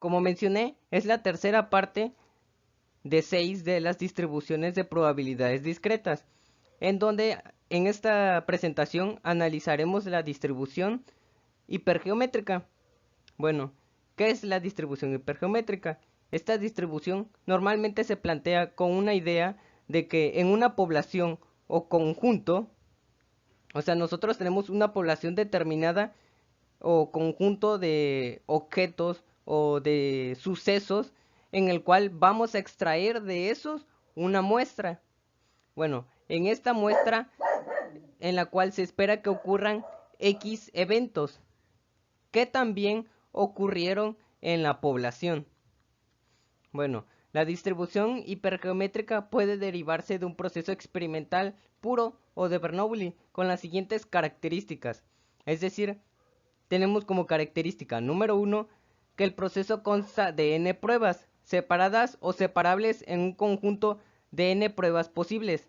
Como mencioné, es la tercera parte de 6 de las distribuciones de probabilidades discretas, en donde en esta presentación analizaremos la distribución hipergeométrica. Bueno, ¿qué es la distribución hipergeométrica? Esta distribución normalmente se plantea con una idea de que en una población o conjunto, o sea, nosotros tenemos una población determinada o conjunto de objetos o de sucesos en el cual vamos a extraer de esos una muestra. Bueno, en esta muestra en la cual se espera que ocurran X eventos que también ocurrieron en la población. Bueno, la distribución hipergeométrica puede derivarse de un proceso experimental puro o de Bernoulli con las siguientes características. Es decir, tenemos como característica número 1 que el proceso consta de n pruebas, separadas o separables en un conjunto de n pruebas posibles.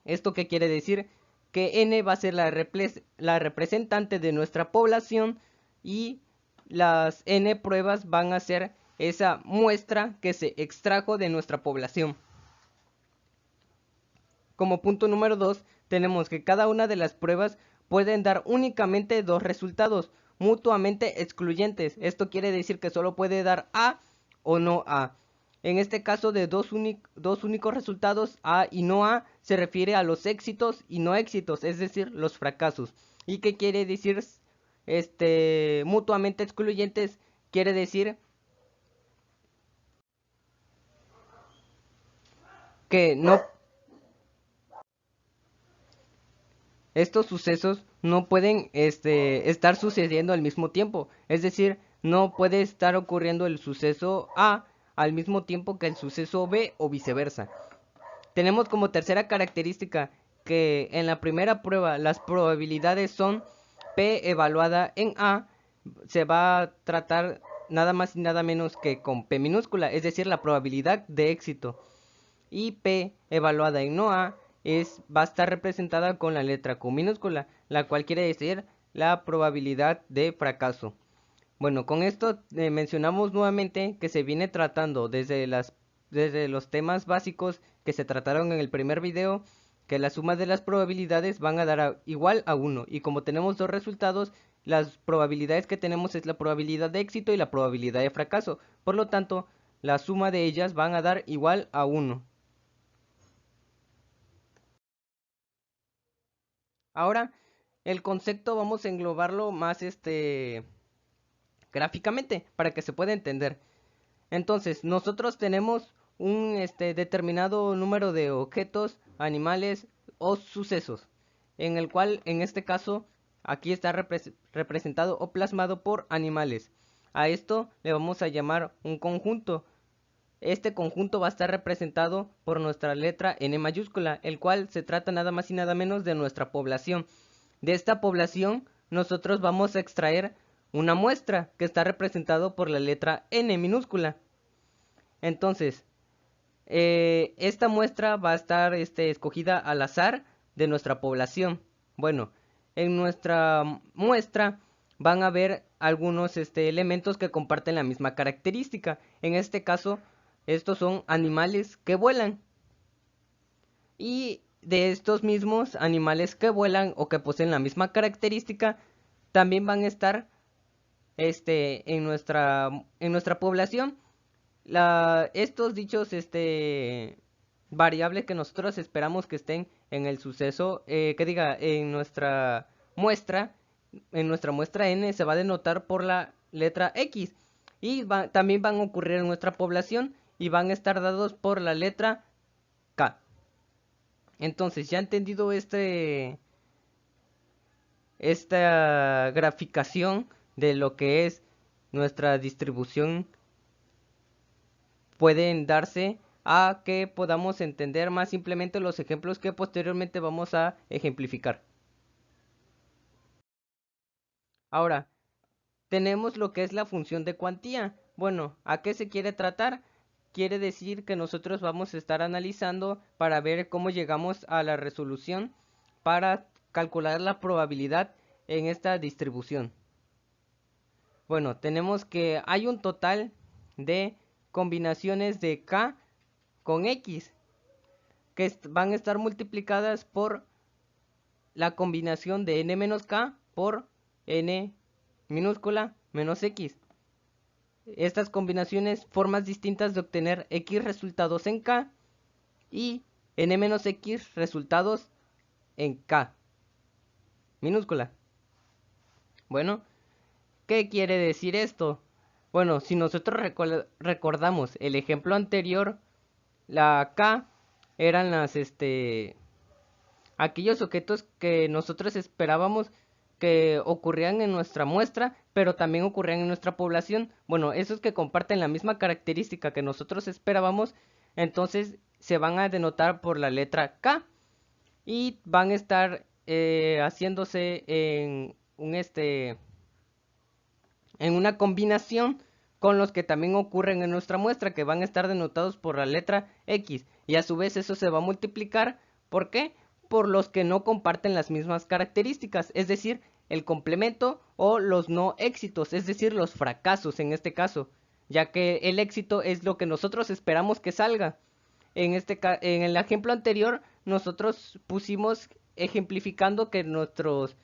¿Esto qué quiere decir? Que n va a ser la representante de nuestra población y las n pruebas van a ser esa muestra que se extrajo de nuestra población. Como punto número 2, tenemos que cada una de las pruebas pueden dar únicamente dos resultados mutuamente excluyentes. Esto quiere decir que solo puede dar A o no A. En este caso de dos únicos resultados, A y no A, se refiere a los éxitos y no éxitos, es decir, los fracasos. ¿Y qué quiere decir mutuamente excluyentes? Quiere decir que no, estos sucesos no pueden estar sucediendo al mismo tiempo. Es decir, no puede estar ocurriendo el suceso A al mismo tiempo que el suceso B o viceversa. Tenemos como tercera característica que en la primera prueba las probabilidades son P evaluada en A. Se va a tratar nada más y nada menos que con P minúscula, es decir, la probabilidad de éxito. Y P evaluada en no A va a estar representada con la letra Q minúscula, la cual quiere decir la probabilidad de fracaso. Bueno, con esto mencionamos nuevamente que se viene tratando desde los temas básicos que se trataron en el primer video, que la suma de las probabilidades van a dar igual a 1. Y como tenemos dos resultados, las probabilidades que tenemos es la probabilidad de éxito y la probabilidad de fracaso. Por lo tanto, la suma de ellas van a dar igual a 1. Ahora, el concepto vamos a englobarlo más gráficamente para que se pueda entender. Entonces, nosotros tenemos un determinado número de objetos, animales o sucesos, en el cual en este caso aquí está representado o plasmado por animales. A esto le vamos a llamar un conjunto. Este conjunto va a estar representado por nuestra letra N mayúscula, el cual se trata nada más y nada menos de nuestra población. De esta población nosotros vamos a extraer una muestra que está representado por la letra N minúscula. Entonces, esta muestra va a estar escogida al azar de nuestra población. Bueno, en nuestra muestra van a haber algunos elementos que comparten la misma característica. En este caso, estos son animales que vuelan. Y de estos mismos animales que vuelan o que poseen la misma característica, también van a estar en nuestra población. Estos dichos variables que nosotros esperamos que estén en el suceso, que diga, muestra, en nuestra muestra n se va a denotar por la letra X. Y también van a ocurrir en nuestra población y van a estar dados por la letra K. Entonces, ya entendido esta graficación de lo que es nuestra distribución, pueden darse a que podamos entender más simplemente los ejemplos que posteriormente vamos a ejemplificar. Ahora, tenemos lo que es la función de cuantía. Bueno, ¿a qué se quiere tratar? Quiere decir que nosotros vamos a estar analizando para ver cómo llegamos a la resolución para calcular la probabilidad en esta distribución. Bueno, tenemos que hay un total de combinaciones de K con X que van a estar multiplicadas por la combinación de n menos K por n minúscula menos X. Estas combinaciones, formas distintas de obtener X resultados en K y n menos X resultados en K minúscula. Bueno, ¿qué quiere decir esto? Bueno, si nosotros recordamos el ejemplo anterior, la K eran aquellos objetos que nosotros esperábamos que ocurrían en nuestra muestra, pero también ocurrían en nuestra población. Bueno, esos que comparten la misma característica que nosotros esperábamos, entonces se van a denotar por la letra K y van a estar haciéndose en en una combinación con los que también ocurren en nuestra muestra, que van a estar denotados por la letra X, y a su vez eso se va a multiplicar. ¿Por qué? Por los que no comparten las mismas características, es decir, el complemento o los no éxitos, es decir, los fracasos en este caso, ya que el éxito es lo que nosotros esperamos que salga. En el ejemplo anterior, nosotros pusimos ejemplificando que nuestros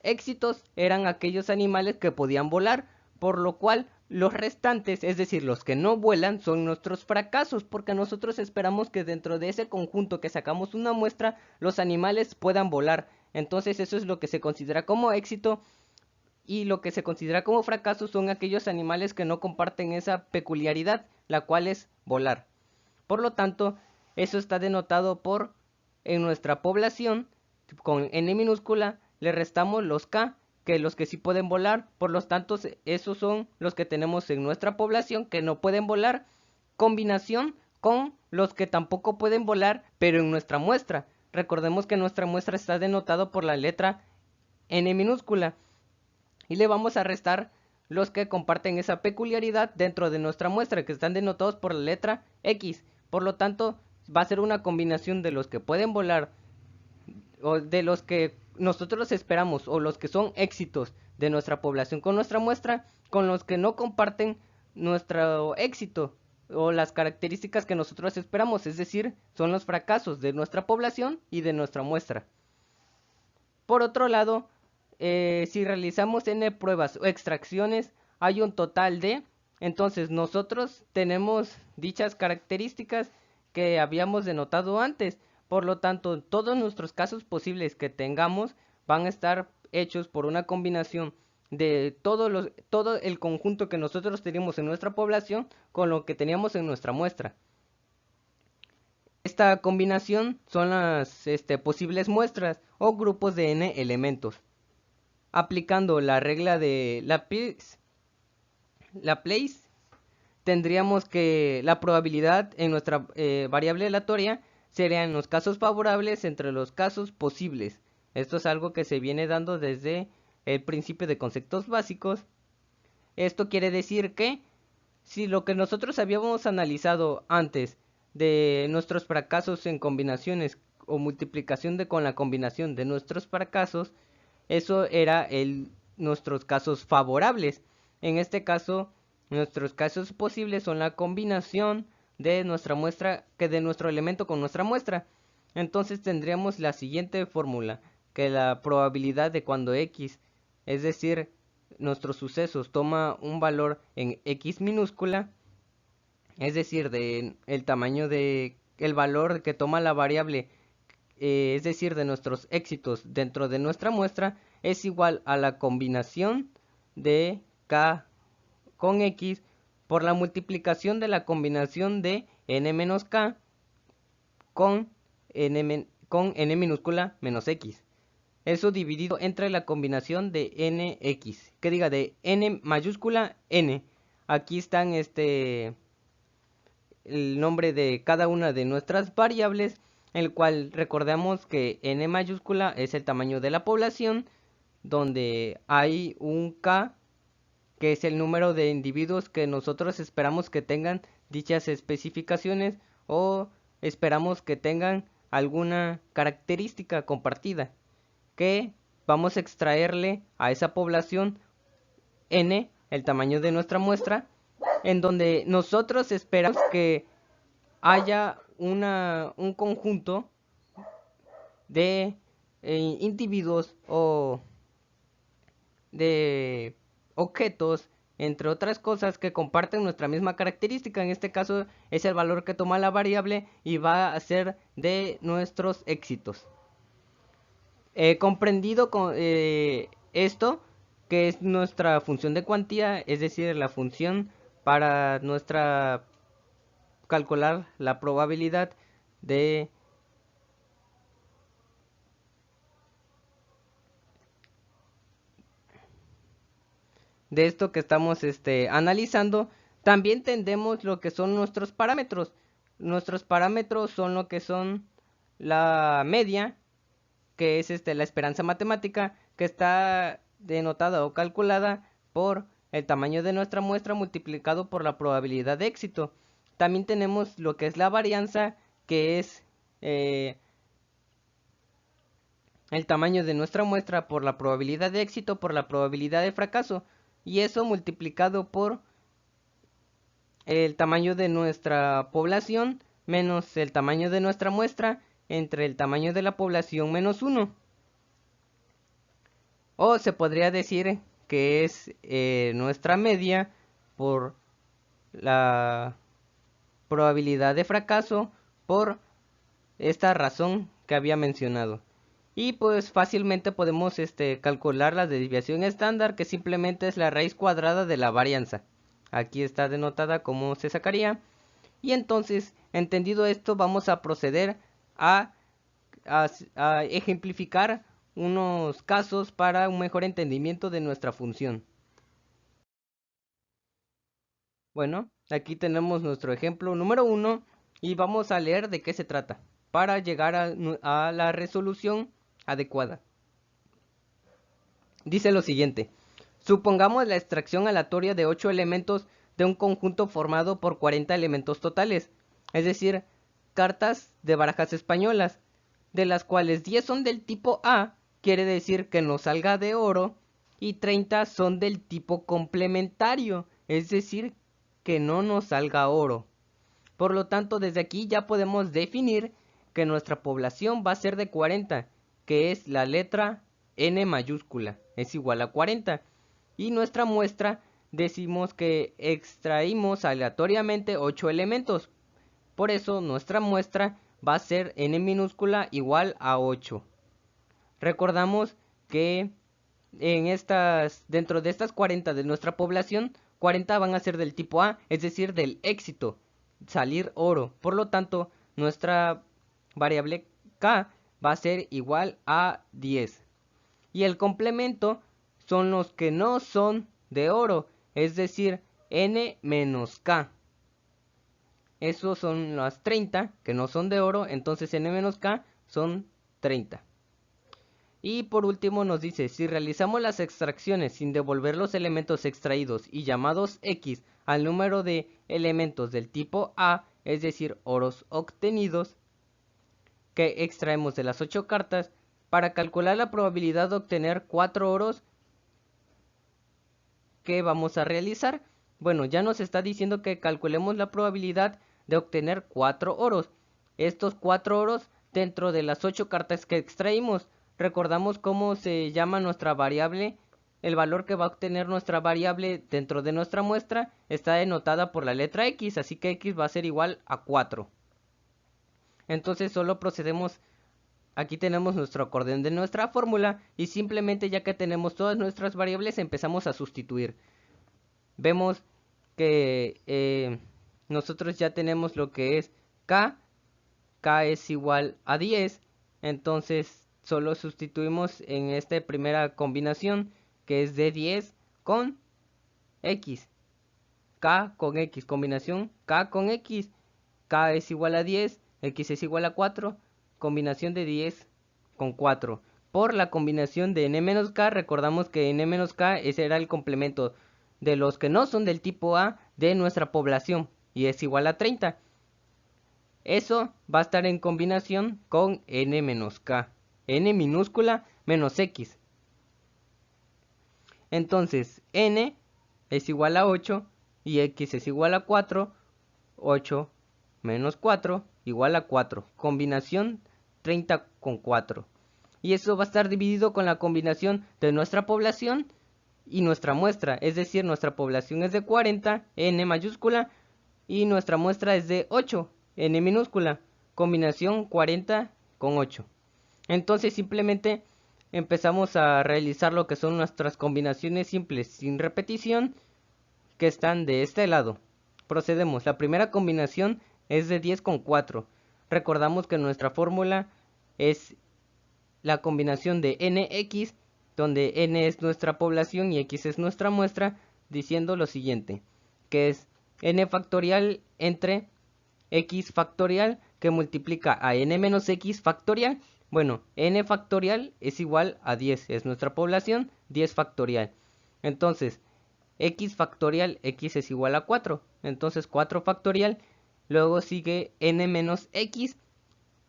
éxitos eran aquellos animales que podían volar, por lo cual los restantes, es decir, los que no vuelan, son nuestros fracasos, porque nosotros esperamos que dentro de ese conjunto que sacamos una muestra, los animales puedan volar. Entonces eso es lo que se considera como éxito, y lo que se considera como fracaso son aquellos animales que no comparten esa peculiaridad, la cual es volar. Por lo tanto, eso está denotado por, en nuestra población, con n minúscula, le restamos los K, que los que sí pueden volar, por lo tanto esos son los que tenemos en nuestra población que no pueden volar, combinación con los que tampoco pueden volar, pero en nuestra muestra. Recordemos que nuestra muestra está denotado por la letra n minúscula y le vamos a restar los que comparten esa peculiaridad dentro de nuestra muestra, que están denotados por la letra X. Por lo tanto, va a ser una combinación de los que pueden volar o de los que nosotros esperamos o los que son éxitos de nuestra población con nuestra muestra, con los que no comparten nuestro éxito o las características que nosotros esperamos, es decir, son los fracasos de nuestra población y de nuestra muestra. Por otro lado, si realizamos n pruebas o extracciones, hay un total de, entonces nosotros tenemos dichas características que habíamos denotado antes. Por lo tanto, todos nuestros casos posibles que tengamos van a estar hechos por una combinación de todo el conjunto que nosotros teníamos en nuestra población con lo que teníamos en nuestra muestra. Esta combinación son las posibles muestras o grupos de n elementos. Aplicando la regla de Laplace, tendríamos que la probabilidad en nuestra variable aleatoria sería en los casos favorables entre los casos posibles. Esto es algo que se viene dando desde el principio de conceptos básicos. Esto quiere decir que si lo que nosotros habíamos analizado antes de nuestros fracasos en combinaciones o multiplicación con la combinación de nuestros fracasos, eso era nuestros casos favorables. En este caso, nuestros casos posibles son la combinación de nuestra muestra, que de nuestro elemento con nuestra muestra. Entonces tendríamos la siguiente fórmula, que la probabilidad de cuando x, es decir, nuestros sucesos, toma un valor en x minúscula, es decir, de el tamaño de el valor que toma la variable, es decir, de nuestros éxitos dentro de nuestra muestra, es igual a la combinación de k con x por la multiplicación de la combinación de n menos k con n minúscula menos x. Eso dividido entre la combinación de nx, que diga de n mayúscula n. Aquí están el nombre de cada una de nuestras variables, el cual recordemos que n mayúscula es el tamaño de la población, donde hay un k, que es el número de individuos que nosotros esperamos que tengan dichas especificaciones o esperamos que tengan alguna característica compartida, que vamos a extraerle a esa población n el tamaño de nuestra muestra, en donde nosotros esperamos que haya un conjunto de individuos o de objetos, entre otras cosas, que comparten nuestra misma característica. En este caso es el valor que toma la variable y va a ser de nuestros éxitos. Comprendido con esto, que es nuestra función de cuantía, es decir, la función para nuestra calcular la probabilidad de esto que estamos analizando. También tendemos lo que son nuestros parámetros. Nuestros parámetros son lo que son la media, que es la esperanza matemática, que está denotada o calculada por el tamaño de nuestra muestra multiplicado por la probabilidad de éxito. También tenemos lo que es la varianza, que es el tamaño de nuestra muestra por la probabilidad de éxito por la probabilidad de fracaso, y eso multiplicado por el tamaño de nuestra población menos el tamaño de nuestra muestra entre el tamaño de la población menos 1. O se podría decir que es nuestra media por la probabilidad de fracaso por esta razón que había mencionado. Y pues fácilmente podemos calcular la desviación estándar, que simplemente es la raíz cuadrada de la varianza. Aquí está denotada cómo se sacaría. Y entonces, entendido esto, vamos a proceder a ejemplificar unos casos para un mejor entendimiento de nuestra función. Bueno, aquí tenemos nuestro ejemplo número 1 y vamos a leer de qué se trata para llegar a la resolución adecuada. Dice lo siguiente: supongamos la extracción aleatoria de 8 elementos de un conjunto formado por 40 elementos totales, es decir, cartas de barajas españolas, de las cuales 10 son del tipo A, quiere decir que nos salga de oro, y 30 son del tipo complementario, es decir, que no nos salga oro. Por lo tanto, desde aquí ya podemos definir que nuestra población va a ser de 40, que es la letra N mayúscula, es igual a 40. Y nuestra muestra decimos que extraímos aleatoriamente 8 elementos. Por eso nuestra muestra va a ser N minúscula igual a 8. Recordamos que dentro de estas 40 de nuestra población, 40 van a ser del tipo A, es decir, del éxito, salir oro. Por lo tanto, nuestra variable K va a ser igual a 10. Y el complemento son los que no son de oro, es decir, N menos K. Esos son las 30 que no son de oro, entonces N menos K son 30. Y por último nos dice, si realizamos las extracciones sin devolver los elementos extraídos y llamados X al número de elementos del tipo A, es decir, oros obtenidos, que extraemos de las 8 cartas, para calcular la probabilidad de obtener 4 oros, ¿qué vamos a realizar? Bueno, ya nos está diciendo que calculemos la probabilidad de obtener 4 oros. Estos 4 oros dentro de las 8 cartas que extraímos. Recordamos cómo se llama nuestra variable. El valor que va a obtener nuestra variable dentro de nuestra muestra está denotada por la letra X, así que X va a ser igual a 4. Entonces solo procedemos, aquí tenemos nuestro acordeón de nuestra fórmula y simplemente, ya que tenemos todas nuestras variables, empezamos a sustituir. Vemos que nosotros ya tenemos lo que es K es igual a 10, entonces solo sustituimos en esta primera combinación, que es de 10 con X. K con X, combinación K con X. K es igual a 10, X es igual a 4, combinación de 10 con 4. Por la combinación de N menos K, recordamos que N menos K ese era el complemento de los que no son del tipo A de nuestra población, y es igual a 30. Eso va a estar en combinación con N menos K, N minúscula menos X. Entonces, N es igual a 8 y x es igual a 4, 8 menos 4 igual a 4. Combinación 30 con 4. Y eso va a estar dividido con la combinación de nuestra población y nuestra muestra. Es decir, nuestra población es de 40, n mayúscula, y nuestra muestra es de 8, n minúscula. Combinación 40 con 8. Entonces simplemente empezamos a realizar lo que son nuestras combinaciones simples sin repetición, que están de este lado. Procedemos. La primera combinación es de 10 con 4. Recordamos que nuestra fórmula es la combinación de nx, donde n es nuestra población y x es nuestra muestra, diciendo lo siguiente, que es n factorial entre x factorial que multiplica a n menos x factorial. Bueno, n factorial es igual a 10, es nuestra población, 10 factorial. Entonces, x factorial, x es igual a 4, entonces 4 factorial, luego sigue n menos x,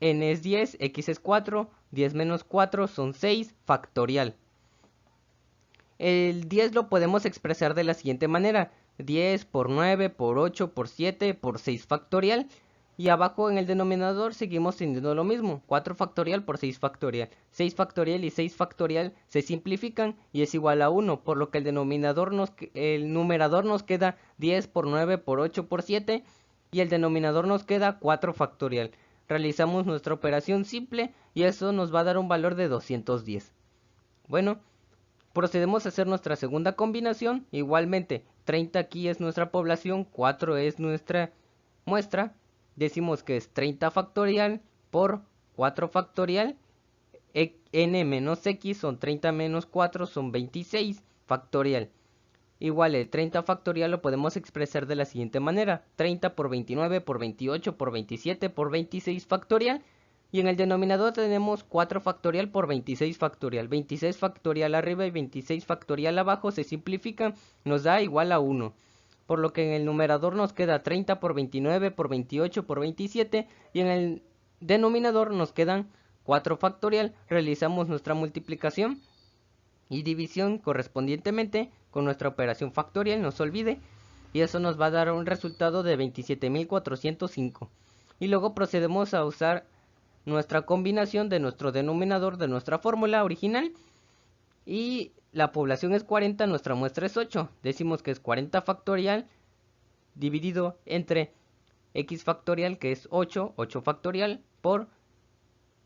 n es 10, x es 4, 10 menos 4 son 6 factorial. El 10 lo podemos expresar de la siguiente manera, 10 por 9 por 8 por 7 por 6 factorial. Y abajo en el denominador seguimos teniendo lo mismo, 4 factorial por 6 factorial. 6 factorial y 6 factorial se simplifican y es igual a 1, por lo que el numerador nos queda 10 por 9 por 8 por 7 y el denominador nos queda 4 factorial. Realizamos nuestra operación simple y eso nos va a dar un valor de 210. Bueno, procedemos a hacer nuestra segunda combinación. Igualmente, 30 aquí es nuestra población, 4 es nuestra muestra. Decimos que es 30 factorial por 4 factorial. N menos x son 30 menos 4 son 26 factorial. Igual el 30 factorial lo podemos expresar de la siguiente manera. 30 por 29 por 28 por 27 por 26 factorial. Y en el denominador tenemos 4 factorial por 26 factorial. 26 factorial arriba y 26 factorial abajo se simplifican. Nos da igual a 1. Por lo que en el numerador nos queda 30 por 29 por 28 por 27. Y en el denominador nos quedan 4 factorial. Realizamos nuestra multiplicación y división correspondientemente con nuestra operación factorial, no se olvide. Y eso nos va a dar un resultado de 27.405. Y luego procedemos a usar nuestra combinación de nuestro denominador de nuestra fórmula original. Y la población es 40, nuestra muestra es 8. Decimos que es 40 factorial dividido entre x factorial, que es 8, 8 factorial, por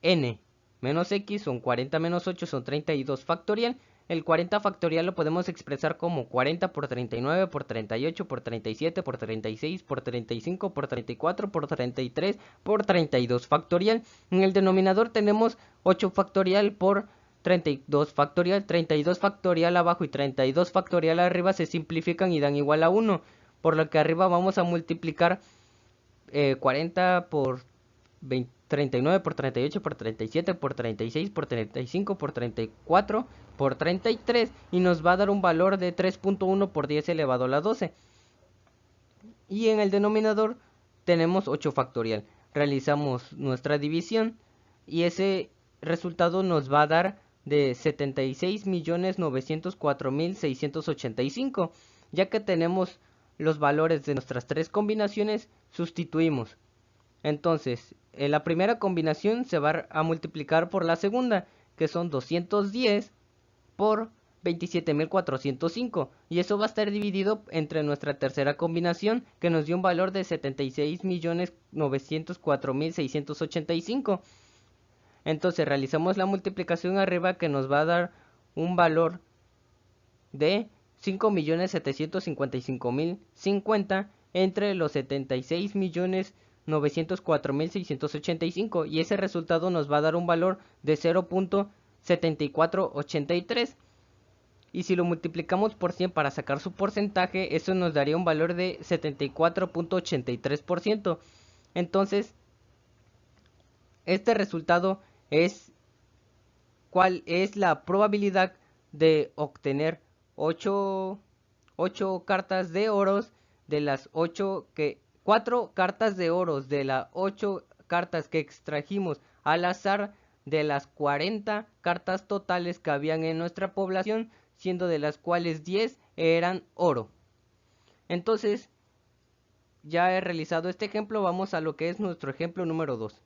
n menos x, son 40 menos 8, son 32 factorial. El 40 factorial lo podemos expresar como 40 por 39 por 38 por 37 por 36 por 35 por 34 por 33 por 32 factorial. En el denominador tenemos 8 factorial por 32 factorial. 32 factorial abajo y 32 factorial arriba se simplifican y dan igual a 1. Por lo que arriba vamos a multiplicar 40 por 39 por 38 por 37 por 36 por 35 por 34 por 33 y nos va a dar un valor de 3.1 por 10 elevado a la 12. Y en el denominador tenemos 8 factorial. Realizamos nuestra división y ese resultado nos va a dar de 76.904.685. Ya que tenemos los valores de nuestras tres combinaciones, sustituimos. Entonces, la primera combinación se va a multiplicar por la segunda, que son 210 por 27.405. Y eso va a estar dividido entre nuestra tercera combinación, que nos dio un valor de 76.904.685. Entonces, realizamos la multiplicación arriba, que nos va a dar un valor de 5.755.050 entre los 76.904.685 y ese resultado nos va a dar un valor de 0.7483 y si lo multiplicamos por 100 para sacar su porcentaje, eso nos daría un valor de 74.83%. Entonces, este resultado es cuál es la probabilidad de obtener 8 cartas de oros de las 4 cartas de oros de las 8 cartas que extrajimos al azar de las 40 cartas totales que habían en nuestra población, siendo de las cuales 10 eran oro. Entonces, ya he realizado este ejemplo, vamos a lo que es nuestro ejemplo número 2.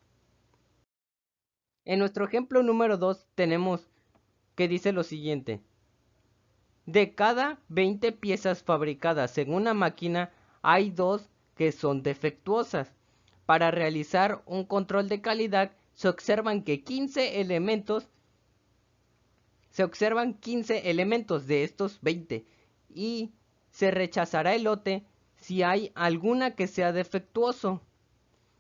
En nuestro ejemplo número 2 tenemos que dice lo siguiente. De cada 20 piezas fabricadas en una máquina, hay 2 que son defectuosas. Para realizar un control de calidad, se observan 15 elementos de estos 20 y se rechazará el lote si hay alguna que sea defectuoso.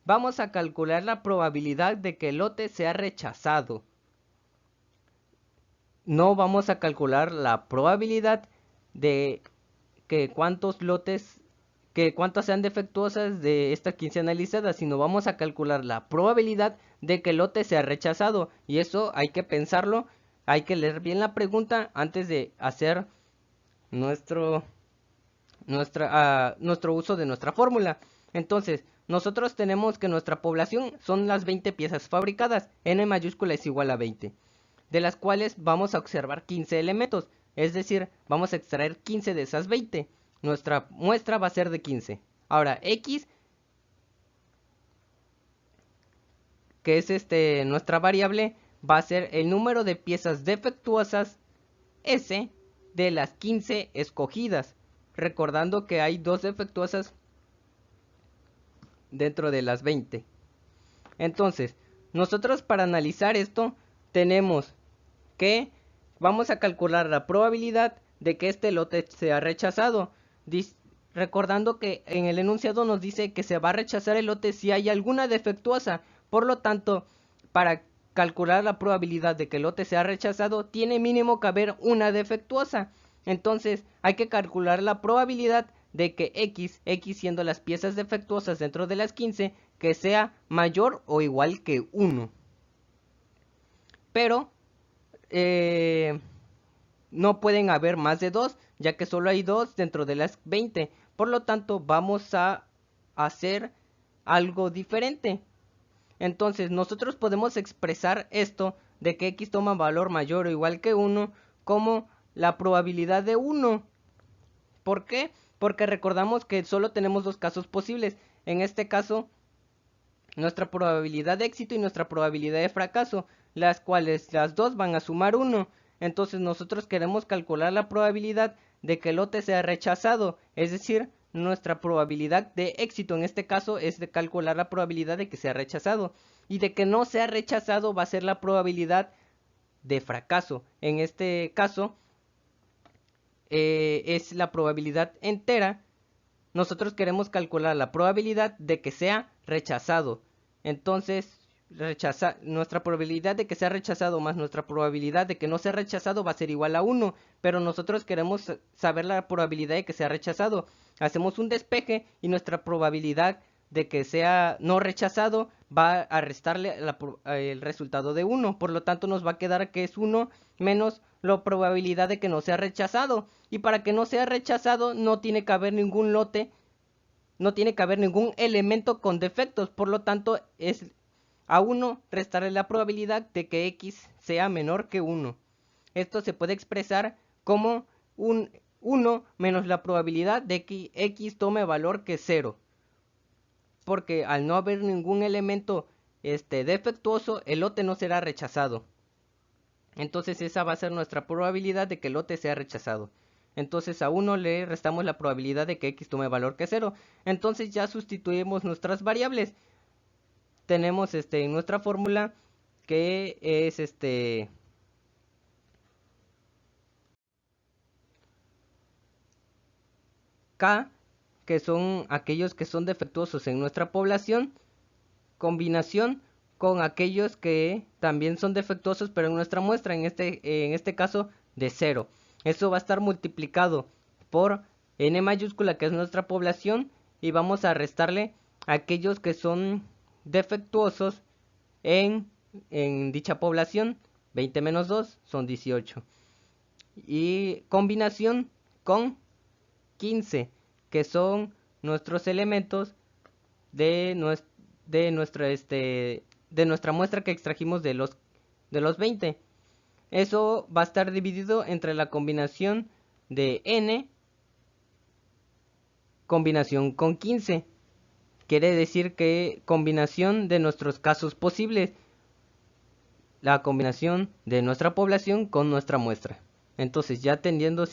Vamos a calcular la probabilidad de que el lote sea rechazado. No vamos a calcular la probabilidad de que cuántas sean defectuosas de estas 15 analizadas, sino vamos a calcular la probabilidad de que el lote sea rechazado. Y eso hay que pensarlo, hay que leer bien la pregunta antes de hacer nuestro uso de nuestra fórmula. Entonces, nosotros tenemos que nuestra población son las 20 piezas fabricadas, n mayúscula es igual a 20, de las cuales vamos a observar 15 elementos, es decir, vamos a extraer 15 de esas 20. Nuestra muestra va a ser de 15. Ahora, x, que es nuestra variable, va a ser el número de piezas defectuosas S de las 15 escogidas. Recordando que hay 2 defectuosas dentro de las 20. Entonces, nosotros para analizar esto tenemos que vamos a calcular la probabilidad de que este lote sea rechazado. Recordando que en el enunciado nos dice que se va a rechazar el lote si hay alguna defectuosa. Por lo tanto, para calcular la probabilidad de que el lote sea rechazado, tiene mínimo que haber una defectuosa. Entonces, hay que calcular la probabilidad de que x siendo las piezas defectuosas dentro de las 15, que sea mayor o igual que 1. Pero no pueden haber más de 2, ya que solo hay 2 dentro de las 20. Por lo tanto, vamos a hacer algo diferente. Entonces, nosotros podemos expresar esto de que x toma valor mayor o igual que 1 como la probabilidad de 1. ¿Por qué? Porque recordamos que solo tenemos 2 casos posibles. En este caso, nuestra probabilidad de éxito y nuestra probabilidad de fracaso, las cuales las dos van a sumar 1. Entonces nosotros queremos calcular la probabilidad de que el lote sea rechazado, es decir, nuestra probabilidad de éxito en este caso es de calcular la probabilidad de que sea rechazado, y de que no sea rechazado va a ser la probabilidad de fracaso. En este caso es la probabilidad entera. Nosotros queremos calcular la probabilidad de que sea rechazado. Entonces, nuestra probabilidad de que sea rechazado más nuestra probabilidad de que no sea rechazado va a ser igual a 1. Pero nosotros queremos saber la probabilidad de que sea rechazado. Hacemos un despeje y nuestra probabilidad de que sea no rechazado va a restarle el resultado de 1. Por lo tanto, nos va a quedar que es 1 menos la probabilidad de que no sea rechazado. Y para que no sea rechazado no tiene que haber ningún lote, no tiene que haber ningún elemento con defectos. Por lo tanto, es a 1 restarle la probabilidad de que x sea menor que 1. Esto se puede expresar como un 1 menos la probabilidad de que x tome valor que 0. Porque al no haber ningún elemento defectuoso, el lote no será rechazado. Entonces esa va a ser nuestra probabilidad de que el lote sea rechazado. Entonces a 1 le restamos la probabilidad de que x tome valor que 0. Entonces ya sustituimos nuestras variables. Tenemos en nuestra fórmula que es K, que son aquellos que son defectuosos en nuestra población, combinación con aquellos que también son defectuosos pero en nuestra muestra, en este caso de 0. Eso va a estar multiplicado por n mayúscula, que es nuestra población, y vamos a restarle aquellos que son defectuosos en dicha población. 20 menos 2 son 18. Y combinación con 15, que son nuestros elementos de nuestra muestra que extrajimos de los 20. Eso va a estar dividido entre la combinación de n combinación con 15. Quiere decir que combinación de nuestros casos posibles, la combinación de nuestra población con nuestra muestra. Entonces, ya teniendo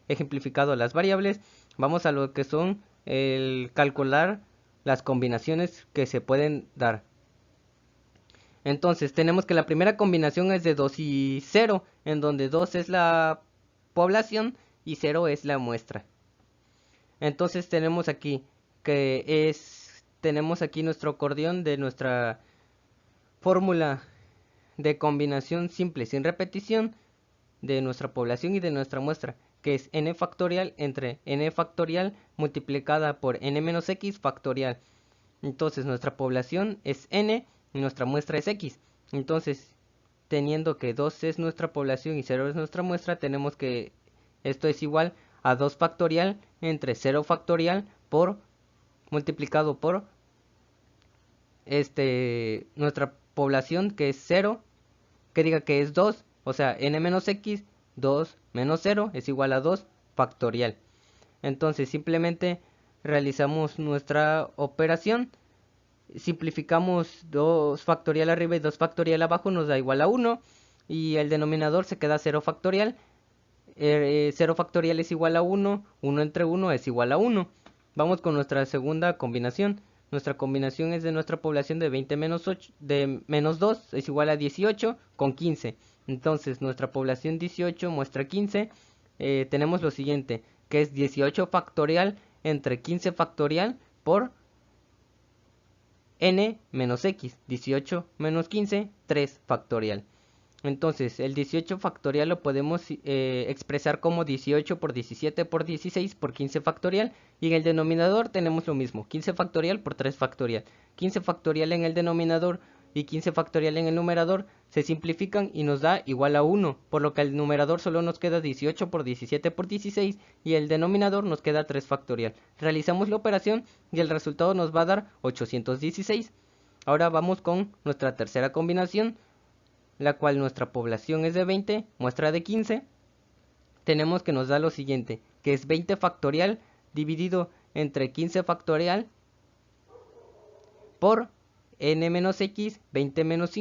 ejemplificado las variables, vamos a lo que son el calcular las combinaciones que se pueden dar. Entonces, tenemos que la primera combinación es de 2 y 0, en donde 2 es la población y 0 es la muestra. Entonces, tenemos aquí tenemos aquí nuestro acordeón de nuestra fórmula de combinación simple sin repetición de nuestra población y de nuestra muestra, que es n factorial entre n factorial multiplicada por n menos x factorial. Entonces nuestra población es n y nuestra muestra es x. Entonces, teniendo que 2 es nuestra población y 0 es nuestra muestra, tenemos que esto es igual a 2 factorial entre 0 factorial por multiplicado por nuestra población, que es 0, que diga que es 2, o sea, n menos x, 2 menos 0 es igual a 2 factorial. Entonces simplemente realizamos nuestra operación, simplificamos 2 factorial arriba y 2 factorial abajo, nos da igual a 1, y el denominador se queda 0 factorial. 0 factorial es igual a 1, 1 entre 1 es igual a 1. Vamos con nuestra segunda combinación. Nuestra combinación es de nuestra población de 20 menos 8, de menos 2 es igual a 18 con 15. Entonces nuestra población 18 muestra 15. Tenemos lo siguiente, que es 18 factorial entre 15 factorial por n menos x. 18 menos 15, 3 factorial. Entonces, el 18 factorial lo podemos expresar como 18 por 17 por 16 por 15 factorial. Y en el denominador tenemos lo mismo, 15 factorial por 3 factorial. 15 factorial en el denominador y 15 factorial en el numerador se simplifican y nos da igual a 1. Por lo que al numerador solo nos queda 18 por 17 por 16 y el denominador nos queda 3 factorial. Realizamos la operación y el resultado nos va a dar 816. Ahora vamos con nuestra tercera combinación, la cual nuestra población es de 20, muestra de 15, tenemos que nos da lo siguiente, que es 20 factorial dividido entre 15 factorial por n menos x, 20 menos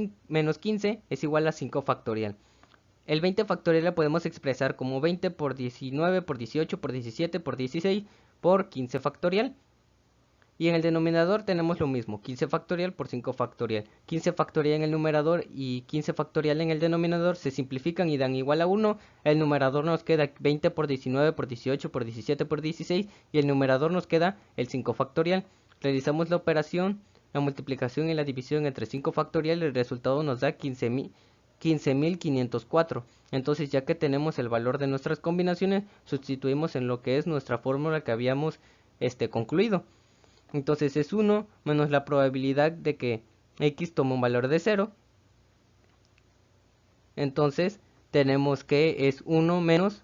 15 es igual a 5 factorial. El 20 factorial la podemos expresar como 20 por 19 por 18 por 17 por 16 por 15 factorial. Y en el denominador tenemos lo mismo, 15 factorial por 5 factorial. 15 factorial en el numerador y 15 factorial en el denominador se simplifican y dan igual a 1. El numerador nos queda 20 por 19 por 18 por 17 por 16 y el numerador nos queda el 5 factorial. Realizamos la operación, la multiplicación y la división entre 5 factorial y el resultado nos da 15.504. Entonces, ya que tenemos el valor de nuestras combinaciones, sustituimos en lo que es nuestra fórmula que habíamos concluido. Entonces es 1 menos la probabilidad de que x tome un valor de 0. Entonces tenemos que es 1 menos,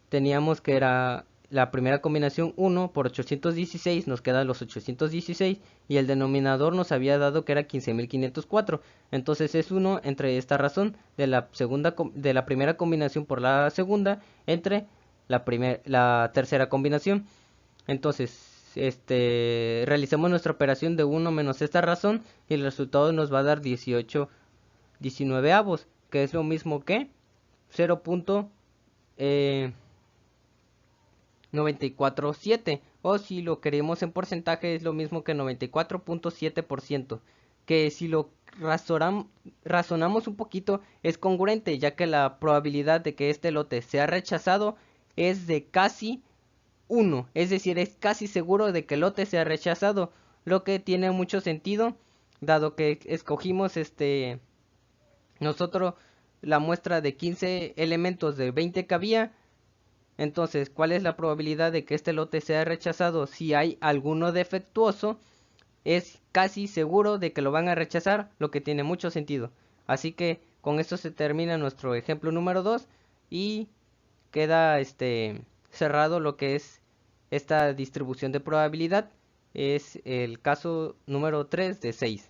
teníamos que era la primera combinación 1 por 816, nos quedan los 816 y el denominador nos había dado que era 15.504. Entonces es 1 entre esta razón de la primera combinación por la segunda entre la tercera combinación. Entonces realizamos nuestra operación de 1 menos esta razón y el resultado nos va a dar 19avos, que es lo mismo que 0.947, o si lo queremos en porcentaje es lo mismo que 94.7%, que si lo razonamos un poquito es congruente, ya que la probabilidad de que este lote sea rechazado es de casi 1, es decir, es casi seguro de que el lote sea rechazado, lo que tiene mucho sentido, dado que escogimos nosotros la muestra de 15 elementos de 20 que había. Entonces, ¿cuál es la probabilidad de que este lote sea rechazado? Si hay alguno defectuoso, es casi seguro de que lo van a rechazar, lo que tiene mucho sentido. Así que con esto se termina nuestro ejemplo número 2 y queda cerrado lo que es esta distribución de probabilidad. Es el caso número 3 de 6.